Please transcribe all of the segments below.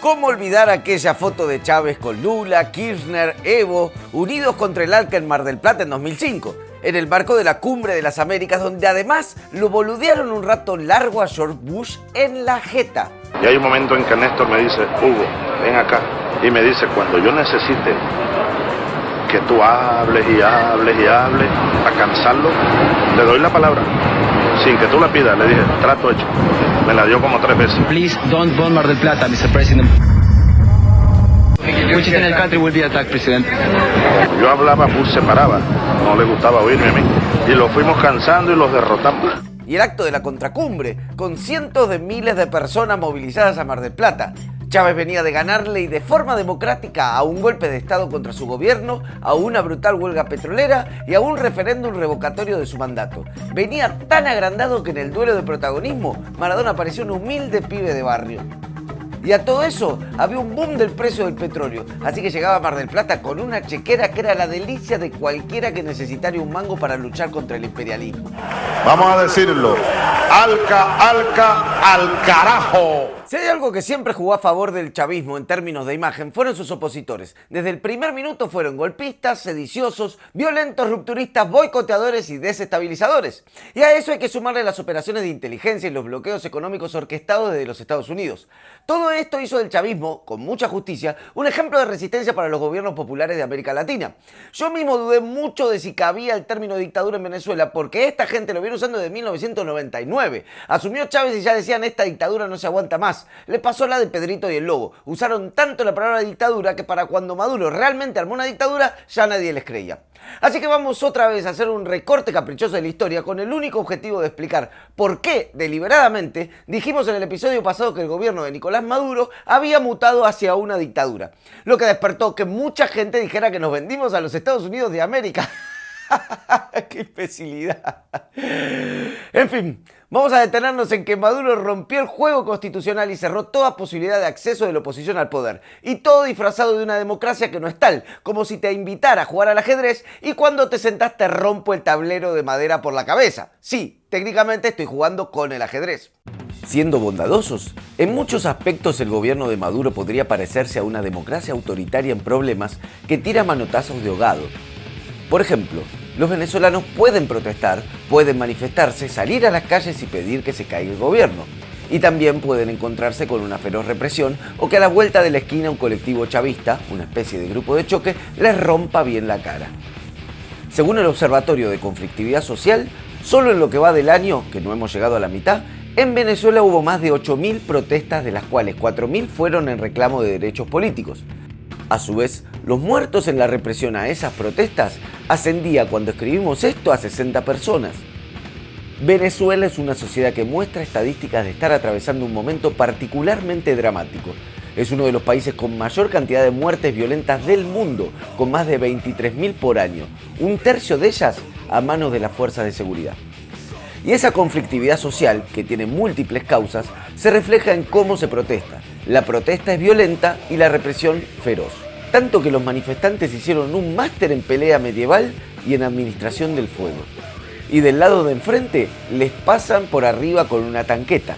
¿Cómo olvidar aquella foto de Chávez con Lula, Kirchner, Evo, unidos contra el ALCA en Mar del Plata en 2005? En el marco de la Cumbre de las Américas, donde además lo boludearon un rato largo a George Bush en la jeta. Y hay un momento en que Néstor me dice, Hugo, ven acá. Y me dice, cuando yo necesite que tú hables y hables y hables, a cansarlo, le doy la palabra. Sin que tú la pidas, le dije, trato hecho. Me la dio como 3 veces. Please don't bomb Mar del Plata, Mr. President. Which in the country will be attacked, President. Yo hablaba, Bush se paraba. No le gustaba oírme a mí. Y lo fuimos cansando y los derrotamos. Y el acto de la contracumbre, con cientos de miles de personas movilizadas a Mar del Plata. Chávez venía de ganarle y de forma democrática a un golpe de Estado contra su gobierno, a una brutal huelga petrolera y a un referéndum revocatorio de su mandato. Venía tan agrandado que en el duelo de protagonismo, Maradona pareció un humilde pibe de barrio. Y a todo eso había un boom del precio del petróleo, así que llegaba a Mar del Plata con una chequera que era la delicia de cualquiera que necesitara un mango para luchar contra el imperialismo. Vamos a decirlo, Alca, Alca, al carajo. Si hay algo que siempre jugó a favor del chavismo en términos de imagen, fueron sus opositores. Desde el primer minuto fueron golpistas, sediciosos, violentos, rupturistas, boicoteadores y desestabilizadores. Y a eso hay que sumarle las operaciones de inteligencia y los bloqueos económicos orquestados desde los Estados Unidos. Todo esto hizo del chavismo, con mucha justicia, un ejemplo de resistencia para los gobiernos populares de América Latina. Yo mismo dudé mucho de si cabía el término dictadura en Venezuela, porque esta gente lo viene usando desde 1999. Asumió Chávez y ya decían, esta dictadura no se aguanta más. Le pasó la de Pedrito y el Lobo. Usaron tanto la palabra dictadura que para cuando Maduro realmente armó una dictadura, ya nadie les creía. Así que vamos otra vez a hacer un recorte caprichoso de la historia con el único objetivo de explicar por qué, deliberadamente, dijimos en el episodio pasado que el gobierno de Nicolás Maduro había mutado hacia una dictadura. Lo que despertó que mucha gente dijera que nos vendimos a los Estados Unidos de América. ¡Qué imbecilidad! En fin, vamos a detenernos en que Maduro rompió el juego constitucional y cerró toda posibilidad de acceso de la oposición al poder. Y todo disfrazado de una democracia que no es tal, como si te invitara a jugar al ajedrez y cuando te sentás te rompo el tablero de madera por la cabeza. Sí, técnicamente estoy jugando con el ajedrez. Siendo bondadosos, en muchos aspectos el gobierno de Maduro podría parecerse a una democracia autoritaria en problemas que tira manotazos de ahogado. Por ejemplo, los venezolanos pueden protestar, pueden manifestarse, salir a las calles y pedir que se caiga el gobierno. Y también pueden encontrarse con una feroz represión o que a la vuelta de la esquina un colectivo chavista, una especie de grupo de choque, les rompa bien la cara. Según el Observatorio de Conflictividad Social, solo en lo que va del año, que no hemos llegado a la mitad, en Venezuela hubo más de 8.000 protestas, de las cuales 4.000 fueron en reclamo de derechos políticos. A su vez, los muertos en la represión a esas protestas ascendía cuando escribimos esto a 60 personas. Venezuela es una sociedad que muestra estadísticas de estar atravesando un momento particularmente dramático. Es uno de los países con mayor cantidad de muertes violentas del mundo, con más de 23.000 por año, un tercio de ellas a manos de las fuerzas de seguridad. Y esa conflictividad social, que tiene múltiples causas, se refleja en cómo se protesta. La protesta es violenta y la represión feroz. Tanto que los manifestantes hicieron un máster en pelea medieval y en administración del fuego. Y del lado de enfrente les pasan por arriba con una tanqueta.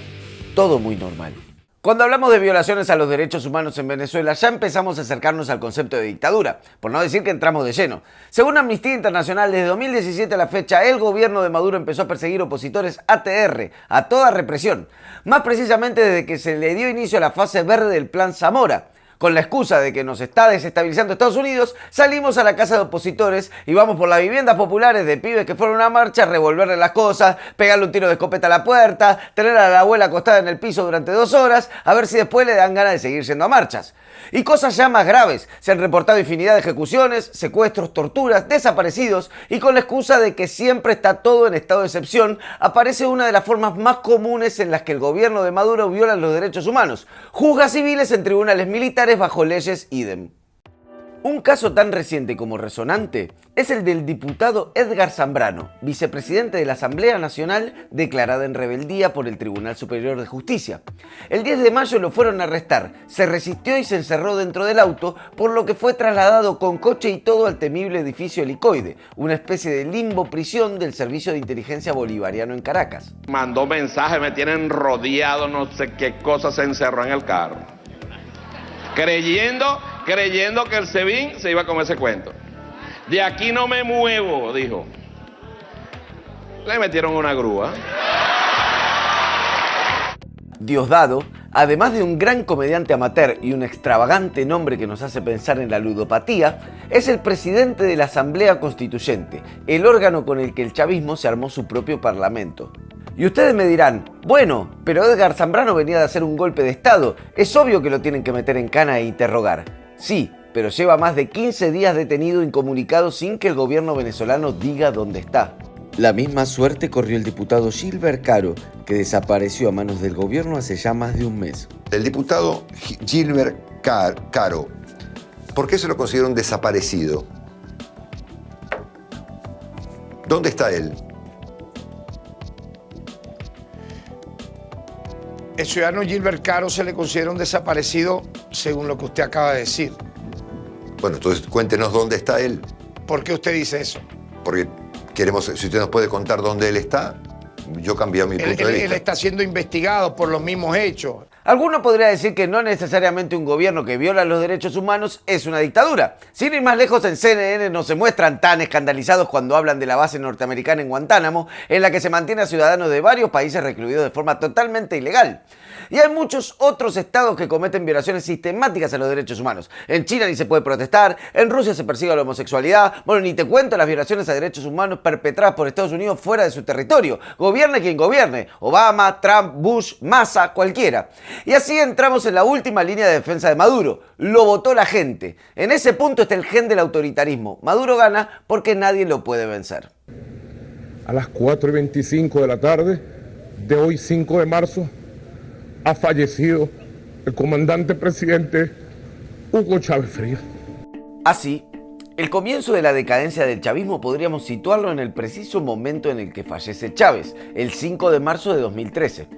Todo muy normal. Cuando hablamos de violaciones a los derechos humanos en Venezuela, ya empezamos a acercarnos al concepto de dictadura, por no decir que entramos de lleno. Según Amnistía Internacional, desde 2017 a la fecha, el gobierno de Maduro empezó a perseguir opositores ATR, a toda represión. Más precisamente desde que se le dio inicio a la fase verde del Plan Zamora. Con la excusa de que nos está desestabilizando Estados Unidos, salimos a la casa de opositores y vamos por las viviendas populares de pibes que fueron a una marcha, revolverle las cosas, pegarle un tiro de escopeta a la puerta, tener a la abuela acostada en el piso durante 2 horas, a ver si después le dan ganas de seguir yendo a marchas. Y cosas ya más graves, se han reportado infinidad de ejecuciones, secuestros, torturas, desaparecidos, y con la excusa de que siempre está todo en estado de excepción, aparece una de las formas más comunes en las que el gobierno de Maduro viola los derechos humanos: juzga civiles en tribunales militares bajo leyes idem. Un caso tan reciente como resonante es el del diputado Edgar Zambrano, vicepresidente de la Asamblea Nacional declarada en rebeldía por el Tribunal Superior de Justicia. El 10 de mayo lo fueron a arrestar, se resistió y se encerró dentro del auto, por lo que fue trasladado con coche y todo al temible edificio Helicoide, una especie de limbo prisión del Servicio de Inteligencia Bolivariano en Caracas. Mandó mensaje, me tienen rodeado, no sé qué cosa, se encerró en el carro. Creyendo que el SEBIN se iba a comer ese cuento. De aquí no me muevo, dijo. Le metieron una grúa. Diosdado, además de un gran comediante amateur y un extravagante nombre que nos hace pensar en la ludopatía, es el presidente de la Asamblea Constituyente, el órgano con el que el chavismo se armó su propio parlamento. Y ustedes me dirán, bueno, pero Edgar Zambrano venía de hacer un golpe de Estado, es obvio que lo tienen que meter en cana e interrogar. Sí, pero lleva más de 15 días detenido incomunicado sin que el gobierno venezolano diga dónde está. La misma suerte corrió el diputado Gilbert Caro, que desapareció a manos del gobierno hace ya más de un mes. El diputado Gilbert Caro, ¿por qué se lo considera un desaparecido? ¿Dónde está él? El ciudadano Gilbert Caro se le considera un desaparecido según lo que usted acaba de decir. Bueno, entonces cuéntenos dónde está él. ¿Por qué usted dice eso? Porque queremos, si usted nos puede contar dónde él está, yo cambio mi punto de vista. Él está siendo investigado por los mismos hechos. Alguno podría decir que no necesariamente un gobierno que viola los derechos humanos es una dictadura. Sin ir más lejos, en CNN no se muestran tan escandalizados cuando hablan de la base norteamericana en Guantánamo, en la que se mantiene a ciudadanos de varios países recluidos de forma totalmente ilegal. Y hay muchos otros estados que cometen violaciones sistemáticas a los derechos humanos. En China ni se puede protestar, en Rusia se persigue la homosexualidad, bueno, ni te cuento las violaciones a derechos humanos perpetradas por Estados Unidos fuera de su territorio. Gobierne quien gobierne, Obama, Trump, Bush, Massa, cualquiera. Y así entramos en la última línea de defensa de Maduro. Lo votó la gente. En ese punto está el gen del autoritarismo. Maduro gana porque nadie lo puede vencer. A las 4:25 de la tarde de hoy, 5 de marzo, ha fallecido el comandante presidente Hugo Chávez Frías. Así, el comienzo de la decadencia del chavismo podríamos situarlo en el preciso momento en el que fallece Chávez, el 5 de marzo de 2013,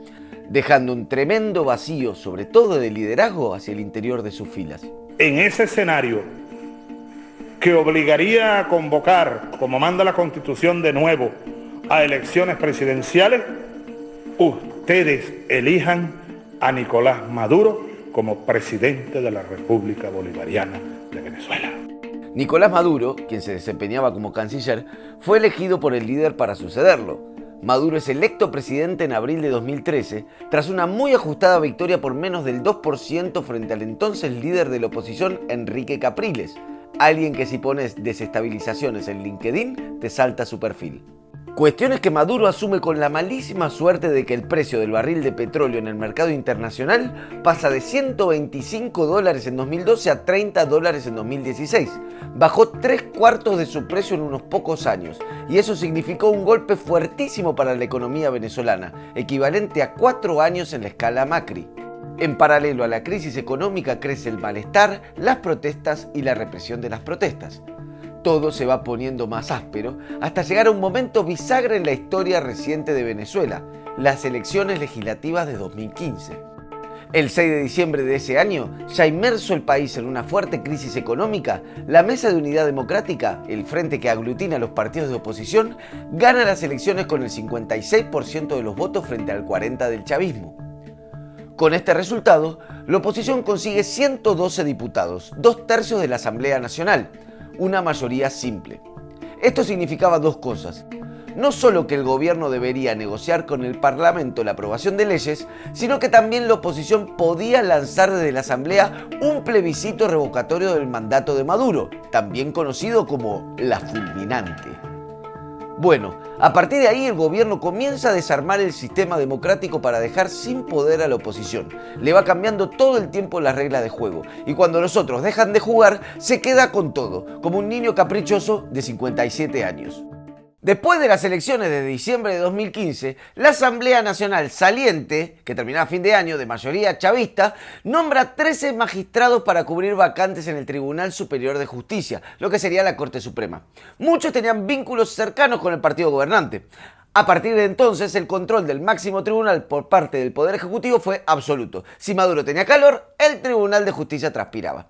dejando un tremendo vacío, sobre todo de liderazgo, hacia el interior de sus filas. En ese escenario que obligaría a convocar, como manda la Constitución de nuevo, a elecciones presidenciales, ustedes elijan a Nicolás Maduro como presidente de la República Bolivariana de Venezuela. Nicolás Maduro, quien se desempeñaba como canciller, fue elegido por el líder para sucederlo. Maduro es electo presidente en abril de 2013, tras una muy ajustada victoria por menos del 2% frente al entonces líder de la oposición, Enrique Capriles, alguien que si pones desestabilizaciones en LinkedIn te salta su perfil. Cuestiones que Maduro asume con la malísima suerte de que el precio del barril de petróleo en el mercado internacional pasa de $125 en 2012 a $30 en 2016. Bajó 3/4 de su precio en unos pocos años, y eso significó un golpe fuertísimo para la economía venezolana, equivalente a 4 años en la escala Macri. En paralelo a la crisis económica crece el malestar, las protestas y la represión de las protestas. Todo se va poniendo más áspero hasta llegar a un momento bisagra en la historia reciente de Venezuela, las elecciones legislativas de 2015. El 6 de diciembre de ese año, ya inmerso el país en una fuerte crisis económica, la Mesa de Unidad Democrática, el frente que aglutina a los partidos de oposición, gana las elecciones con el 56% de los votos frente al 40% del chavismo. Con este resultado, la oposición consigue 112 diputados, 2/3 de la Asamblea Nacional, una mayoría simple. Esto significaba dos cosas. No solo que el gobierno debería negociar con el Parlamento la aprobación de leyes, sino que también la oposición podía lanzar desde la Asamblea un plebiscito revocatorio del mandato de Maduro, también conocido como la fulminante. Bueno, a partir de ahí el gobierno comienza a desarmar el sistema democrático para dejar sin poder a la oposición. Le va cambiando todo el tiempo las reglas de juego, y cuando los otros dejan de jugar, se queda con todo, como un niño caprichoso de 57 años. Después de las elecciones de diciembre de 2015, la Asamblea Nacional saliente, que terminaba a fin de año de mayoría chavista, nombra 13 magistrados para cubrir vacantes en el Tribunal Superior de Justicia, lo que sería la Corte Suprema. Muchos tenían vínculos cercanos con el partido gobernante. A partir de entonces, el control del máximo tribunal por parte del Poder Ejecutivo fue absoluto. Si Maduro tenía calor, el Tribunal de Justicia transpiraba.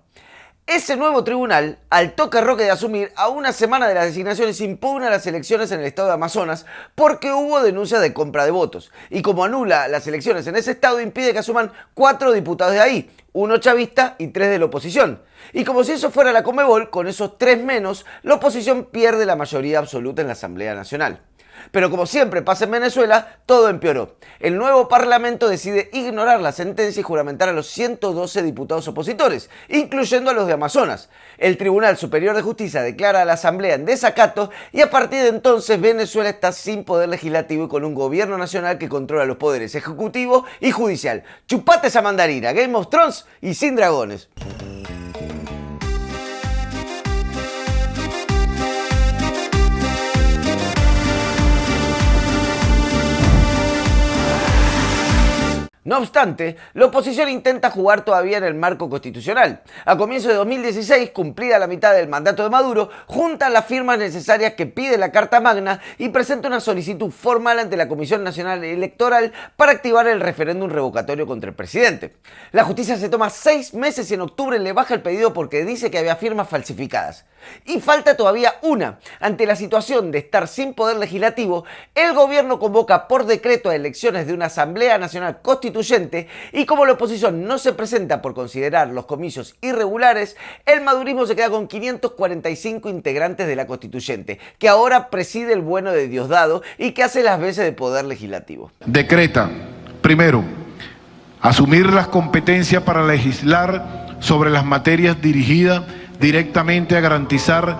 Ese nuevo tribunal, al toque roque de asumir, a una semana de las designaciones impugna las elecciones en el estado de Amazonas porque hubo denuncias de compra de votos. Y como anula las elecciones en ese estado, impide que asuman 4 diputados de ahí, 1 chavista y 3 de la oposición. Y como si eso fuera la Conmebol, con esos 3 menos, la oposición pierde la mayoría absoluta en la Asamblea Nacional. Pero como siempre pasa en Venezuela, todo empeoró. El nuevo parlamento decide ignorar la sentencia y juramentar a los 112 diputados opositores, incluyendo a los de Amazonas. El Tribunal Superior de Justicia declara a la Asamblea en desacato y a partir de entonces Venezuela está sin poder legislativo y con un gobierno nacional que controla los poderes ejecutivo y judicial. Chupate esa mandarina, Game of Thrones y sin dragones. No obstante, la oposición intenta jugar todavía en el marco constitucional. A comienzos de 2016, cumplida la mitad del mandato de Maduro, junta las firmas necesarias que pide la Carta Magna y presenta una solicitud formal ante la Comisión Nacional Electoral para activar el referéndum revocatorio contra el presidente. La justicia se toma 6 meses y en octubre le baja el pedido porque dice que había firmas falsificadas. Y falta todavía una. Ante la situación de estar sin poder legislativo, el gobierno convoca por decreto a elecciones de una Asamblea Nacional Constituyente y como la oposición no se presenta por considerar los comicios irregulares, el madurismo se queda con 545 integrantes de la Constituyente, que ahora preside el bueno de Diosdado y que hace las veces de poder legislativo. Decreta, primero, asumir las competencias para legislar sobre las materias dirigidas directamente a garantizar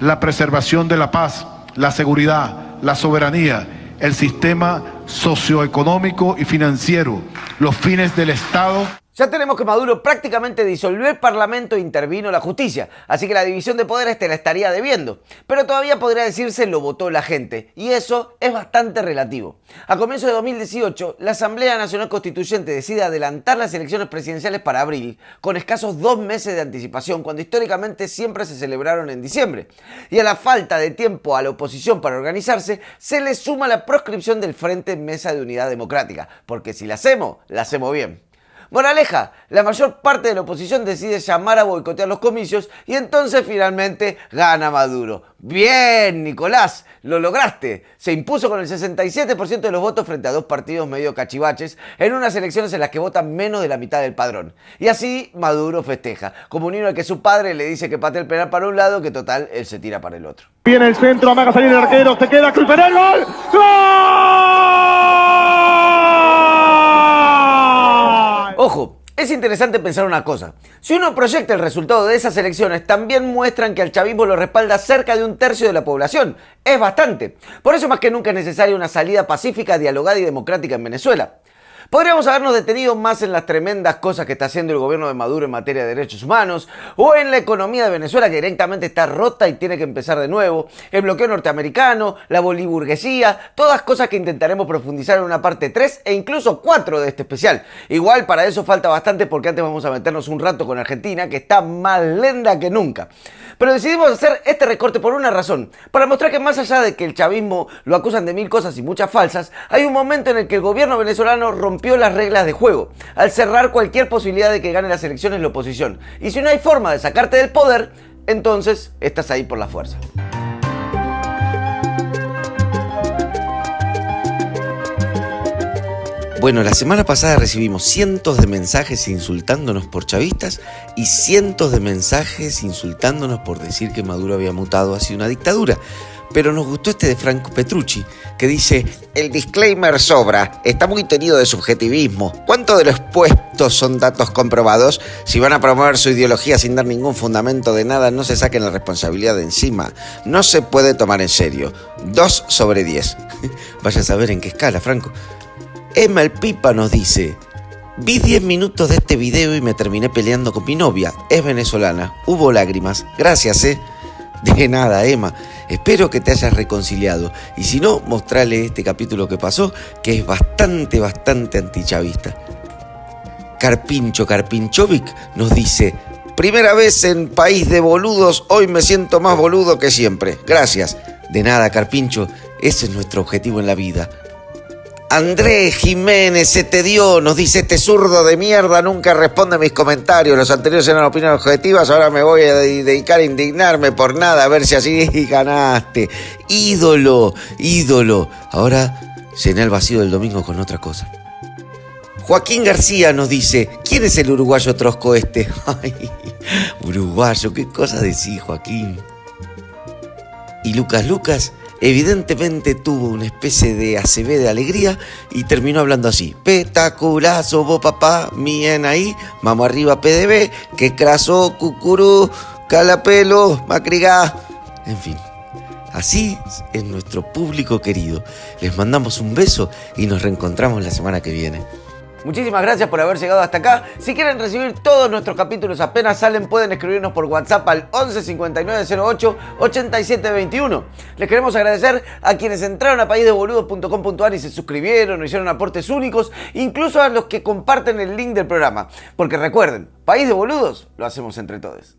la preservación de la paz, la seguridad, la soberanía, el sistema socioeconómico y financiero, los fines del Estado. Ya tenemos que Maduro prácticamente disolvió el Parlamento e intervino la justicia, así que la división de poderes te la estaría debiendo. Pero todavía podría decirse lo votó la gente, y eso es bastante relativo. A comienzos de 2018, la Asamblea Nacional Constituyente decide adelantar las elecciones presidenciales para abril, con escasos 2 meses de anticipación, cuando históricamente siempre se celebraron en diciembre. Y a la falta de tiempo a la oposición para organizarse, se le suma la proscripción del Frente Mesa de Unidad Democrática, porque si la hacemos bien. Moraleja, la mayor parte de la oposición decide llamar a boicotear los comicios y entonces finalmente gana Maduro. Bien, Nicolás, lo lograste. Se impuso con el 67% de los votos frente a 2 partidos medio cachivaches en unas elecciones en las que votan menos de la mitad del padrón. Y así Maduro festeja, como un niño al que su padre le dice que patee el penal para un lado, que total, él se tira para el otro. Viene el centro, amaga salir el arquero, se queda, cruz penal, ¡gol! ¡Gol! Ojo, es interesante pensar una cosa. Si uno proyecta el resultado de esas elecciones, también muestran que al chavismo lo respalda cerca de 1/3 de la población. Es bastante. Por eso más que nunca es necesaria una salida pacífica, dialogada y democrática en Venezuela. Podríamos habernos detenido más en las tremendas cosas que está haciendo el gobierno de Maduro en materia de derechos humanos, o en la economía de Venezuela que directamente está rota y tiene que empezar de nuevo, el bloqueo norteamericano, la boliburguesía, todas cosas que intentaremos profundizar en una parte 3 e incluso 4 de este especial. Igual para eso falta bastante porque antes vamos a meternos un rato con Argentina, que está más lenta que nunca. Pero decidimos hacer este recorte por una razón, para mostrar que más allá de que el chavismo lo acusan de 1000 cosas y muchas falsas, hay un momento en el que el gobierno venezolano rompió las reglas de juego, al cerrar cualquier posibilidad de que gane las elecciones la oposición. Y si no hay forma de sacarte del poder, entonces estás ahí por la fuerza. Bueno, la semana pasada recibimos cientos de mensajes insultándonos por chavistas y cientos de mensajes insultándonos por decir que Maduro había mutado hacia una dictadura. Pero nos gustó este de Franco Petrucci, que dice: el disclaimer sobra, está muy tenido de subjetivismo. ¿Cuánto de lo expuesto son datos comprobados? Si van a promover su ideología sin dar ningún fundamento de nada, no se saquen la responsabilidad de encima. No se puede tomar en serio. 2 sobre 10. Vaya a saber en qué escala, Franco. Emma el Pipa nos dice: vi 10 minutos de este video y me terminé peleando con mi novia. Es venezolana. Hubo lágrimas. Gracias, De nada, Emma. Espero que te hayas reconciliado. Y si no, mostrale este capítulo que pasó, que es bastante antichavista. Carpincho Carpinchovic nos dice: primera vez en País de Boludos, hoy me siento más boludo que siempre. Gracias. De nada, Carpincho. Ese es nuestro objetivo en la vida. Andrés Jiménez, se te dio, nos dice: este zurdo de mierda nunca responde a mis comentarios. Los anteriores eran opiniones objetivas, ahora me voy a dedicar a indignarme por nada, a ver si así ganaste. Ídolo. Ahora llené el vacío del domingo con otra cosa. Joaquín García nos dice: ¿quién es el uruguayo trosco este? Ay, uruguayo, qué cosa decís, Joaquín. Y Lucas evidentemente tuvo una especie de ACV de alegría y terminó hablando así: petaculazo, vos papá, mien ahí, vamos arriba PDB, que craso, cucurú, calapelo, macrigá. En fin, así es nuestro público querido. Les mandamos un beso y nos reencontramos la semana que viene. Muchísimas gracias por haber llegado hasta acá. Si quieren recibir todos nuestros capítulos apenas salen, pueden escribirnos por WhatsApp al 11 59 08 87 21. Les queremos agradecer a quienes entraron a paisdeboludos.com.ar y se suscribieron o hicieron aportes únicos, incluso a los que comparten el link del programa. Porque recuerden, País de Boludos lo hacemos entre todos.